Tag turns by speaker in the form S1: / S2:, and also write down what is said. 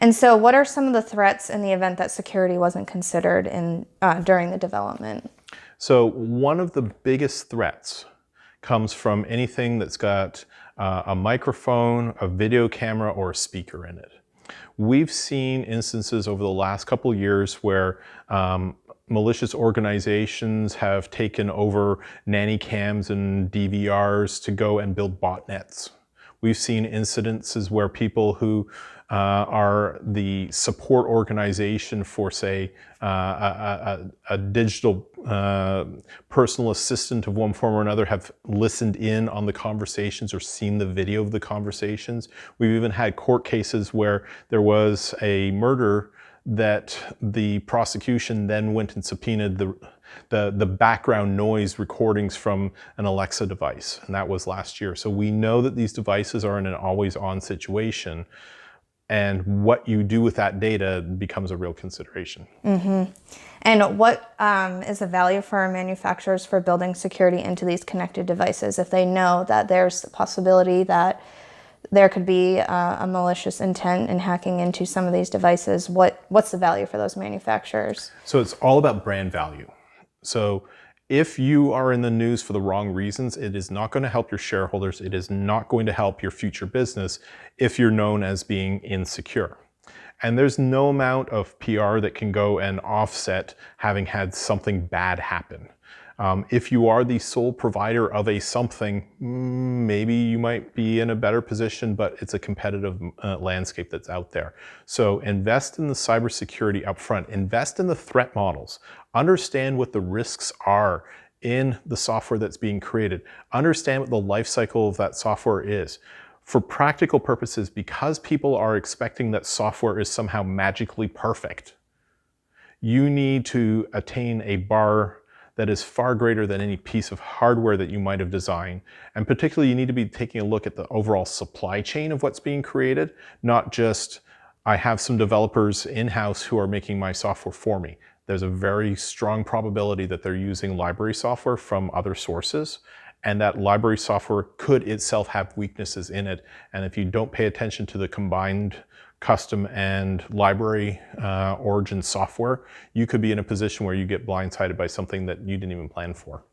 S1: And so what are some of the threats in the event that security wasn't considered during the development?
S2: So one of the biggest threats comes from anything that's got a microphone, a video camera, or a speaker in it. We've seen instances over the last couple of years where malicious organizations have taken over nanny cams and DVRs to go and build botnets. We've seen incidences where people who are the support organization for, say, a digital personal assistant of one form or another have listened in on the conversations or seen the video of the conversations. We've even had court cases where there was a murder that the prosecution then went and subpoenaed the background noise recordings from an Alexa device, and that was last year. So we know that these devices are in an always-on situation, and what you do with that data becomes a real consideration.
S1: Mm-hmm. And what is the value for manufacturers for building security into these connected devices if they know that there's a possibility that there could be a malicious intent in hacking into some of these devices? What's the value for those manufacturers?
S2: So it's all about brand value. So if you are in the news for the wrong reasons, it is not going to help your shareholders. It is not going to help your future business if you're known as being insecure. And there's no amount of PR that can go and offset having had something bad happen. If you are the sole provider of a something, maybe you might be in a better position, but it's a competitive landscape that's out there. So invest in the cybersecurity upfront, invest in the threat models, understand what the risks are in the software that's being created, understand what the life cycle of that software is. For practical purposes, because people are expecting that software is somehow magically perfect, you need to attain a bar that is far greater than any piece of hardware that you might have designed. And particularly, you need to be taking a look at the overall supply chain of what's being created, not just, I have some developers in-house who are making my software for me. There's a very strong probability that they're using library software from other sources, and that library software could itself have weaknesses in it. And if you don't pay attention to the combined custom and library origin software, you could be in a position where you get blindsided by something that you didn't even plan for.